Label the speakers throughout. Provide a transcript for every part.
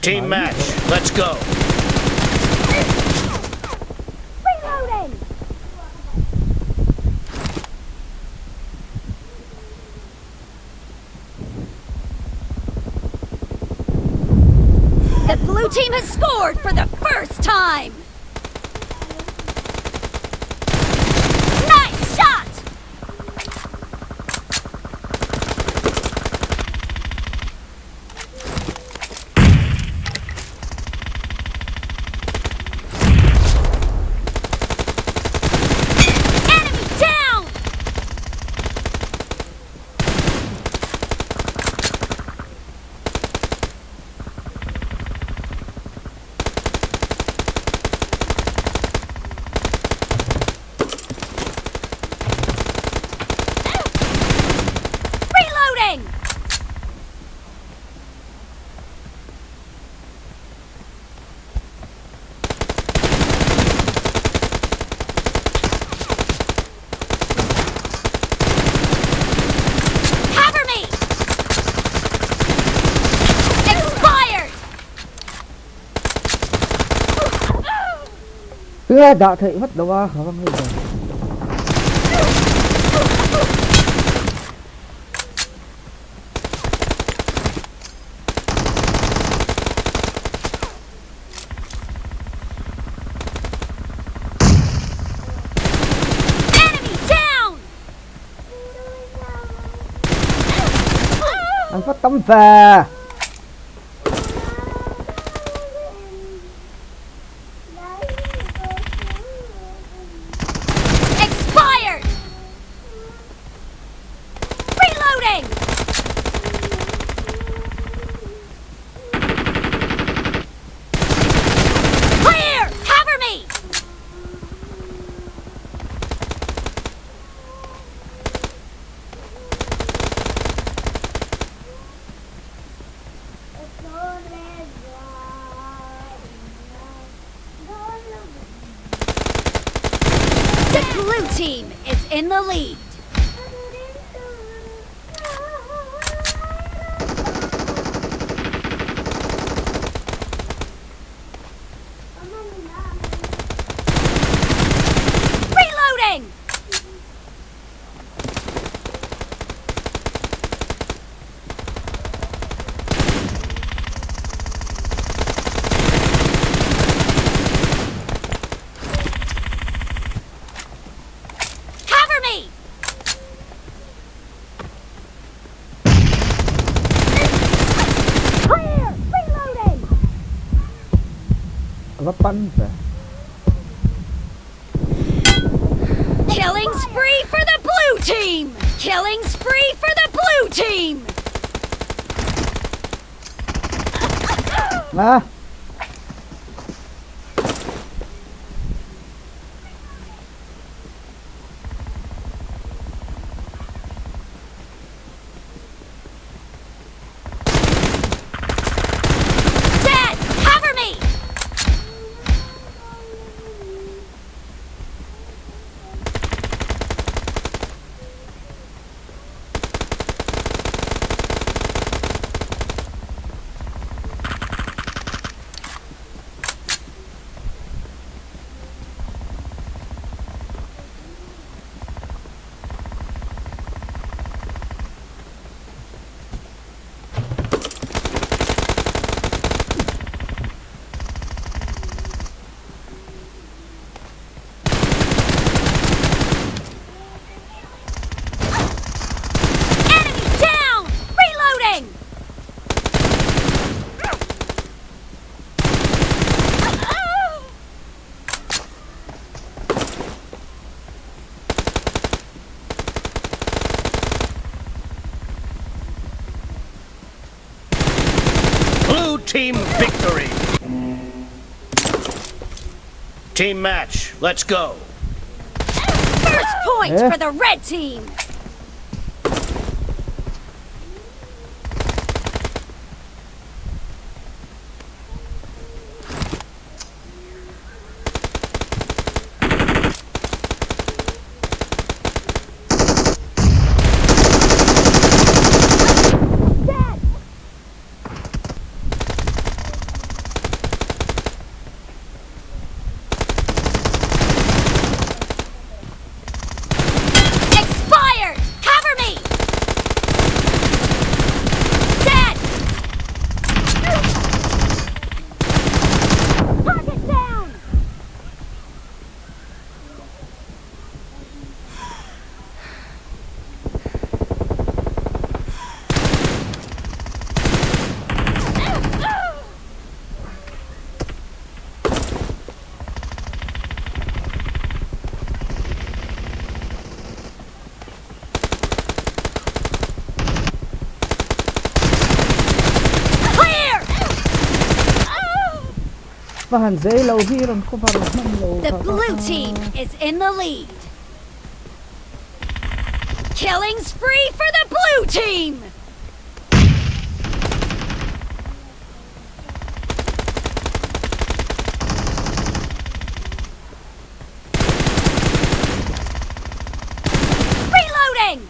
Speaker 1: Team match, let's go.
Speaker 2: Reloading! The blue team has scored for the first time! Nice shot! Enemy down! Reloading! Cover me! Expired!
Speaker 3: Đã thị mất đâu à, không bây giờ.
Speaker 2: Enemy down!
Speaker 3: Anh phát tấm về.
Speaker 2: Expired! Reloading! Clear! Cover me! The blue team is in the lead. Reloading! Cover me! Clear! Reloading!
Speaker 3: Anh phát bắn về.
Speaker 2: Killing spree for the blue team! Killing spree for the blue team!
Speaker 3: À,
Speaker 2: Dead! Cover me! Enemy down! Reloading!
Speaker 1: Blue team victory. Team match, let's go.
Speaker 2: First point for the red team! Dead!
Speaker 3: Fahan zay lo hi ron ko parang lo.
Speaker 2: The blue team is in the lead. Killing spree for the blue team! Reloading!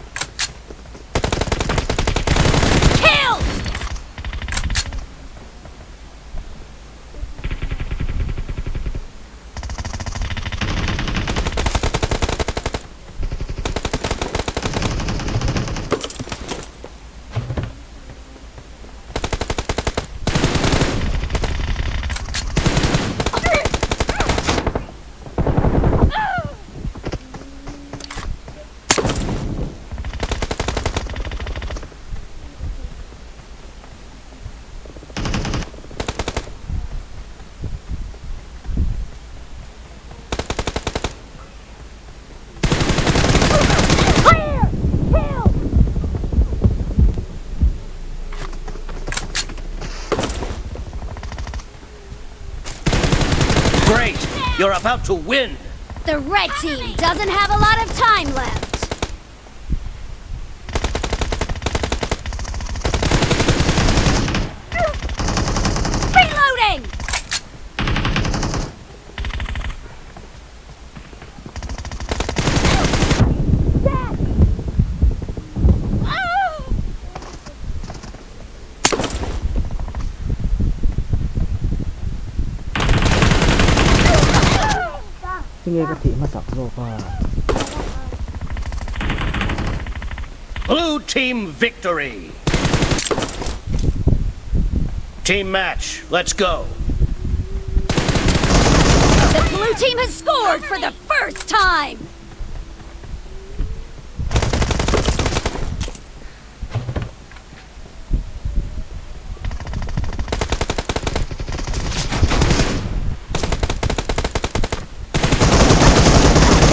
Speaker 2: Killed!
Speaker 1: Great! You're about to win!
Speaker 2: The red team doesn't have a lot of time left. Reloading!
Speaker 3: Nghe cái thị mà sặc rồi qua.
Speaker 1: Blue team victory! Team match, let's go!
Speaker 2: The blue team has scored for the first time!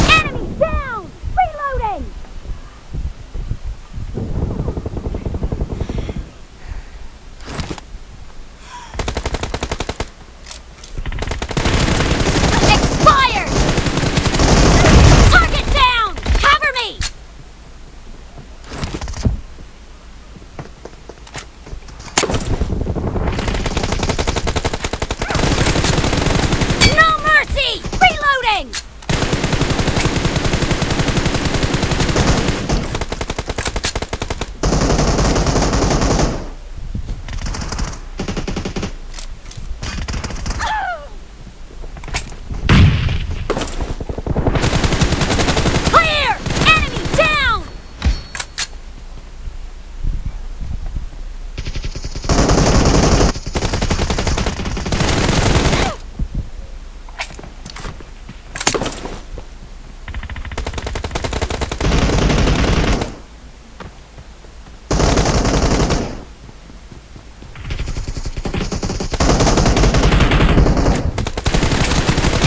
Speaker 2: Enemy down! Reloading! Expired! Target down! Cover me! No mercy! Reloading! Clear! Enemy down!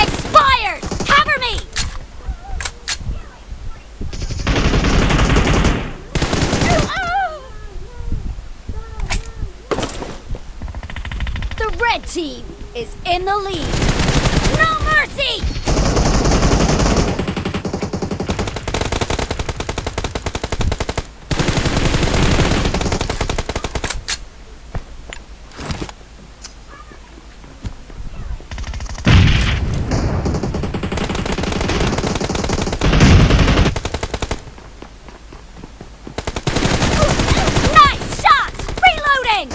Speaker 2: Expired! Cover me! The red team is in the lead. No mercy! Nice shot! Reloading!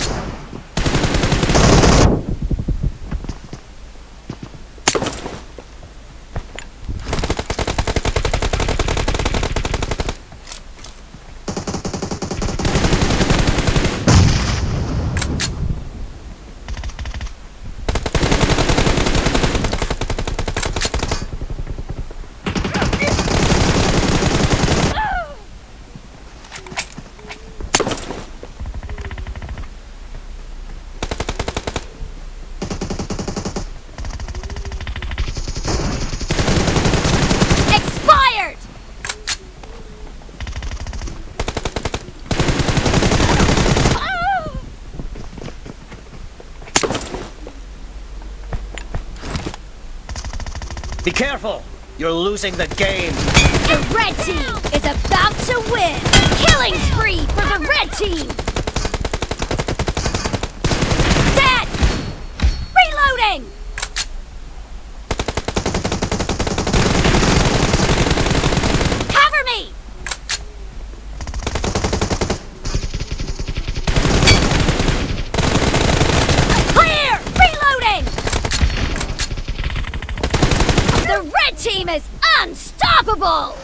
Speaker 1: Be careful! You're losing the game.
Speaker 2: The red team is about to win! Killing spree for the red team! Dead! Reloading! Cover me! Clear! Reloading! The red team is unstoppable!